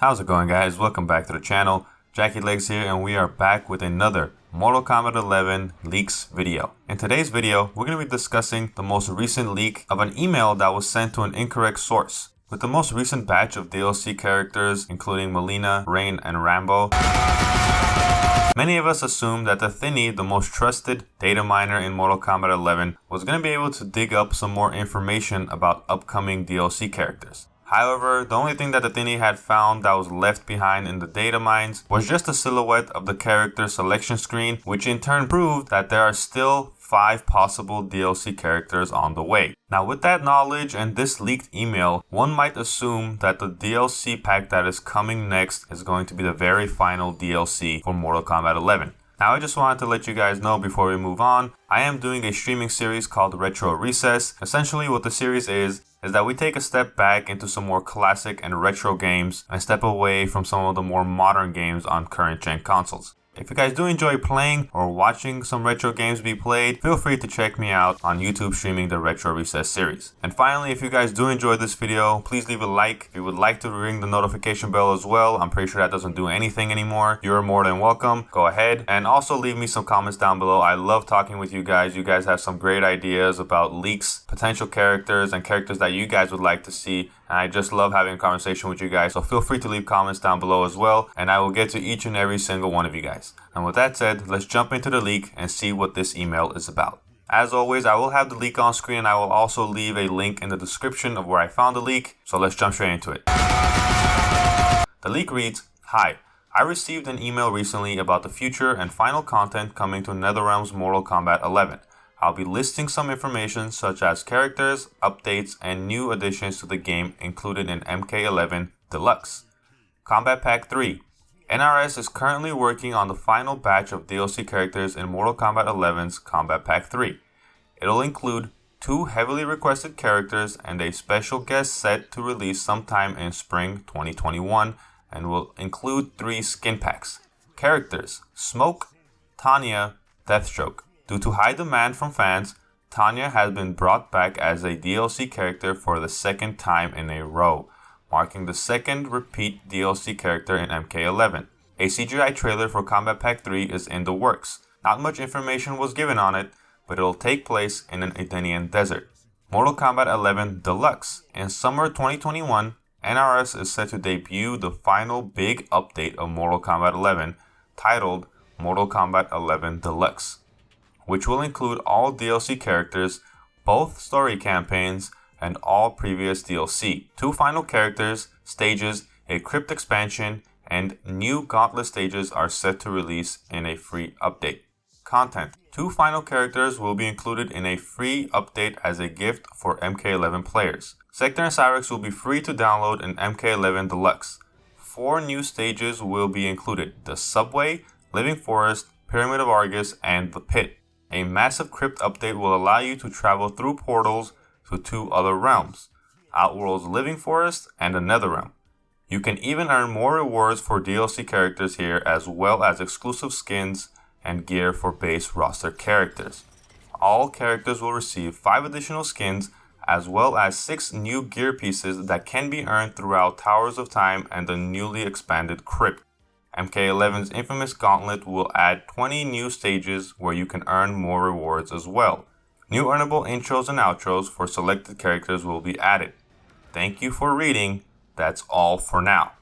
How's it going, guys? Welcome back to the channel. Jackie Legs here, and we are back with another Mortal Kombat 11 leaks video. In today's video, we're going to be discussing the most recent leak of an email that was sent to an incorrect source. With the most recent batch of DLC characters, including Melina, Rain, and Rambo, many of us assumed that the Thinny, the most trusted data miner in Mortal Kombat 11, was going to be able to dig up some more information about upcoming DLC characters. However, the only thing that the Thinny had found that was left behind in the data mines was just a silhouette of the character selection screen, which in turn proved that there are still 5 possible DLC characters on the way. Now, with that knowledge and this leaked email, one might assume that the DLC pack that is coming next is going to be the very final DLC for Mortal Kombat 11. Now, I just wanted to let you guys know before we move on, I am doing a streaming series called Retro Recess. Essentially, what the series is that we take a step back into some more classic and retro games and step away from some of the more modern games on current gen consoles. If you guys do enjoy playing or watching some retro games be played, feel free to check me out on YouTube streaming the Retro Recess series. And finally, if you guys do enjoy this video, please leave a like. If you would like to ring the notification bell as well, I'm pretty sure that doesn't do anything anymore. You're more than welcome. Go ahead. And also leave me some comments down below. I love talking with you guys. You guys have some great ideas about leaks, potential characters, and characters that you guys would like to see. And I just love having a conversation with you guys. So feel free to leave comments down below as well, and I will get to each and every single one of you guys. And with that said, let's jump into the leak and see what this email is about. As always, I will have the leak on screen, and I will also leave a link in the description of where I found the leak. So let's jump straight into it. The leak reads, "Hi, I received an email recently about the future and final content coming to NetherRealm's Mortal Kombat 11. I'll be listing some information such as characters, updates, and new additions to the game included in MK11 Deluxe. Combat Pack 3. NRS is currently working on the final batch of DLC characters in Mortal Kombat 11's Combat Pack 3. It'll include 2 heavily requested characters and a special guest set to release sometime in spring 2021 and will include 3 skin packs. Characters: Smoke, Tanya, Deathstroke. Due to high demand from fans, Tanya has been brought back as a DLC character for the second time in a row, marking the second repeat DLC character in MK11. A CGI trailer for Combat Pack 3 is in the works. Not much information was given on it, but it'll take place in an Athenian desert. Mortal Kombat 11 Deluxe. In summer 2021, NRS is set to debut the final big update of Mortal Kombat 11, titled Mortal Kombat 11 Deluxe, which will include all DLC characters, both story campaigns, and all previous DLC. 2 final characters, stages, a crypt expansion, and new gauntlet stages are set to release in a free update. Content: 2 final characters will be included in a free update as a gift for MK11 players. Sector and Cyrex will be free to download in MK11 Deluxe. 4 new stages will be included: the Subway, Living Forest, Pyramid of Argus, and the Pit. A massive crypt update will allow you to travel through portals to 2 other realms, Outworld's Living Forest and the Netherrealm. You can even earn more rewards for DLC characters here, as well as exclusive skins and gear for base roster characters. All characters will receive 5 additional skins, as well as 6 new gear pieces that can be earned throughout Towers of Time and the newly expanded crypt. MK11's infamous gauntlet will add 20 new stages where you can earn more rewards as well. New earnable intros and outros for selected characters will be added. Thank you for reading. That's all for now."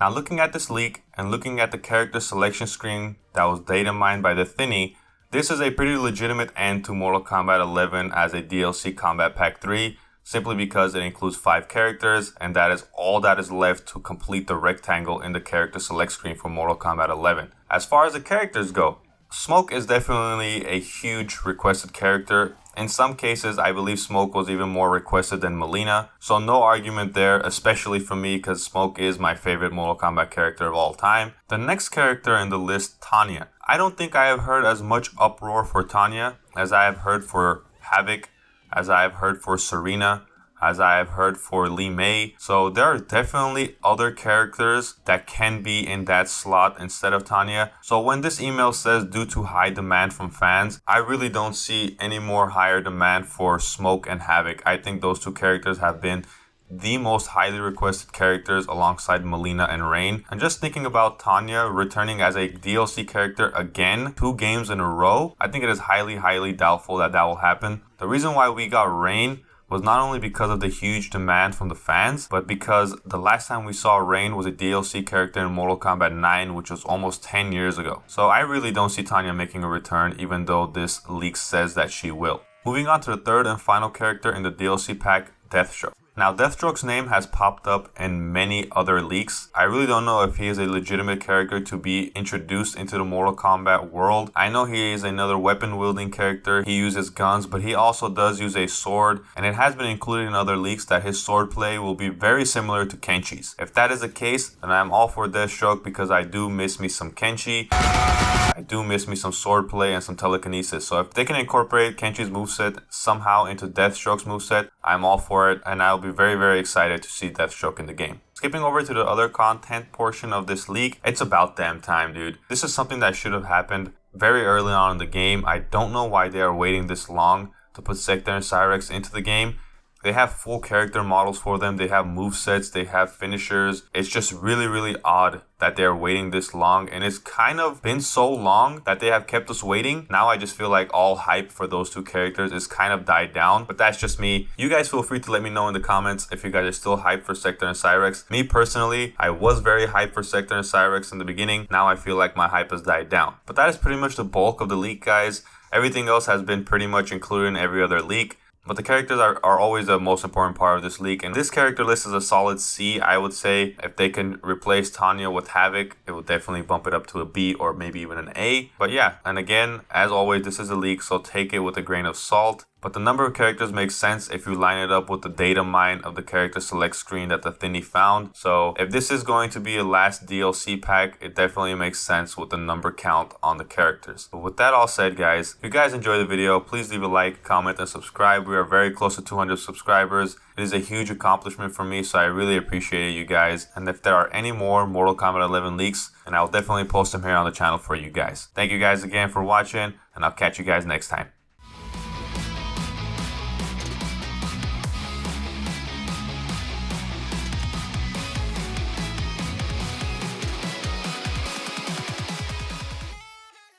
Now, looking at this leak and looking at the character selection screen that was data mined by the Thinny, this is a pretty legitimate end to Mortal Kombat 11 as a DLC Combat Pack 3, simply because it includes 5 characters, and that is all that is left to complete the rectangle in the character select screen for Mortal Kombat 11. As far as the characters go, Smoke is definitely a huge requested character. In some cases, I believe Smoke was even more requested than Melina, so no argument there, especially for me, because Smoke is my favorite Mortal Kombat character of all time. The next character in the list, Tanya. I don't think I have heard as much uproar for Tanya as I have heard for Havoc, as I have heard for Serena, as I have heard for Li Mei. So there are definitely other characters that can be in that slot instead of Tanya. So when this email says due to high demand from fans, I really don't see any more higher demand for Smoke and Havoc. I think those 2 characters have been the most highly requested characters alongside Melina and Rain. And just thinking about Tanya returning as a DLC character again 2 games in a row, I think it is highly doubtful that will happen. The reason why we got Rain was not only because of the huge demand from the fans, but because the last time we saw Rain was a DLC character in Mortal Kombat 9, which was almost 10 years ago. So I really don't see Tanya making a return, even though this leak says that she will. Moving on to the third and final character in the DLC pack, Deathstroke. Now, Deathstroke's name has popped up in many other leaks. I really don't know if he is a legitimate character to be introduced into the Mortal Kombat world. I know he is another weapon-wielding character. He uses guns, but he also does use a sword. And it has been included in other leaks that his swordplay will be very similar to Kenshi's. If that is the case, then I'm all for Deathstroke because I do miss me some Kenshi. I do miss me some swordplay and some telekinesis. So if they can incorporate Kenshi's moveset somehow into Deathstroke's moveset, I'm all for it, and I'll be very excited to see Deathstroke in the game. Skipping over to the other content portion of this leak, it's about damn time, dude. This is something that should have happened very early on in the game. I don't know why they are waiting this long to put Sector and Cyrex into the game. They have full character models for them. They have movesets. They have finishers. It's just really odd that they're waiting this long. And it's kind of been so long that they have kept us waiting. Now I just feel like all hype for those 2 characters is kind of died down. But that's just me. You guys feel free to let me know in the comments if you guys are still hyped for Sector and Cyrex. Me personally, I was very hyped for Sector and Cyrex in the beginning. Now I feel like my hype has died down. But that is pretty much the bulk of the leak, guys. Everything else has been pretty much included in every other leak. But the characters are always the most important part of this leak. And this character list is a solid C, I would say. If they can replace Tanya with Havoc, it will definitely bump it up to a B or maybe even an A. But yeah, and again, as always, this is a leak, so take it with a grain of salt. But the number of characters makes sense if you line it up with the data mine of the character select screen that the Thinny found. So if this is going to be a last DLC pack, it definitely makes sense with the number count on the characters. But with that all said, guys, if you guys enjoyed the video, please leave a like, comment, and subscribe. We are very close to 200 subscribers. It is a huge accomplishment for me, so I really appreciate you guys. And if there are any more Mortal Kombat 11 leaks, then I'll definitely post them here on the channel for you guys. Thank you guys again for watching, and I'll catch you guys next time.